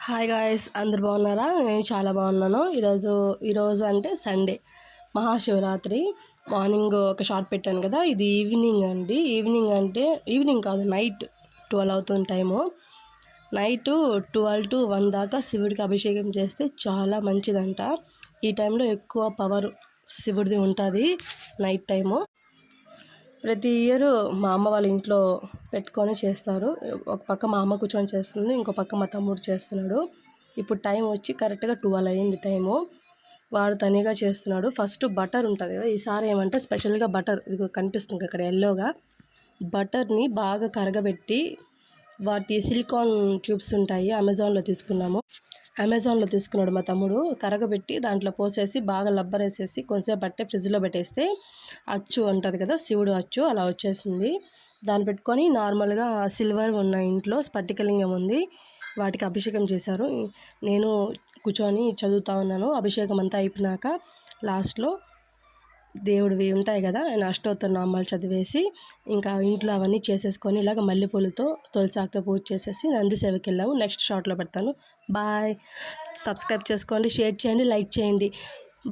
Hi guys, అందరు బాగున్నారా? నేను చాలా బాగున్నాను. ఈరోజు అంటే సండే, మహాశివరాత్రి. మార్నింగ్ ఒక షార్ట్ పెట్టాను కదా, ఇది ఈవినింగ్ అండి. ఈవినింగ్ అంటే ఈవినింగ్ కాదు, నైట్ 12 అవుతుంది టైము. నైట్ 12 to 1 దాకా శివుడికి అభిషేకం చేస్తే చాలా మంచిదంట. ఈ టైంలో ఎక్కువ పవర్ శివుడిది ఉంటుంది నైట్ టైము. ప్రతి ఇయర్ మా అమ్మ వాళ్ళ ఇంట్లో పెట్టుకొని చేస్తారు. ఒక పక్క మా అమ్మ కూర్చొని చేస్తుంది, ఇంకో పక్క మా తమ్ముడు చేస్తున్నాడు. ఇప్పుడు టైం వచ్చి కరెక్ట్గా 12 అయింది టైము. వాడు తనిగా చేస్తున్నాడు. ఫస్ట్ బటర్ ఉంటుంది కదా, ఈసారి ఏమంటే స్పెషల్గా బటర్, ఇది కనిపిస్తుంది అక్కడ ఎల్లోగా, బటర్ని బాగా కరగబెట్టి, వాటి సిలికాన్ ట్యూబ్స్ ఉంటాయి, అమెజాన్లో తీసుకున్నాడు మా తమ్ముడు. కరగబెట్టి దాంట్లో పోసేసి బాగా లబ్బరేసేసి కొంచెంసేపు బట్టే ఫ్రిడ్జ్లో పెట్టేస్తే అచ్చు ఉంటుంది కదా, శివుడు అచ్చు అలా వచ్చేసింది. దాన్ని పెట్టుకొని నార్మల్గా సిల్వర్ ఉన్న ఇంట్లో స్ఫటికలింగం ఉంది, వాటికి అభిషేకం చేశారు. నేను కూర్చొని చదువుతా ఉన్నాను. అభిషేకం అంతా అయిపోయినాక లాస్ట్లో దేవుడివి ఉంటాయి కదా, ఆయన అష్టోత్తర నామాలు చదివేసి ఇంకా ఇంట్లో అవన్నీ చేసేసుకొని ఇలాగ మల్లెపూలతో తులసాకుతో పూజ చేసేసి నంది సేవకి వెళ్ళాము. నెక్స్ట్ షార్ట్లో పెడతాను. బాయ్. సబ్స్క్రైబ్ చేసుకోండి, షేర్ చేయండి, లైక్ చేయండి.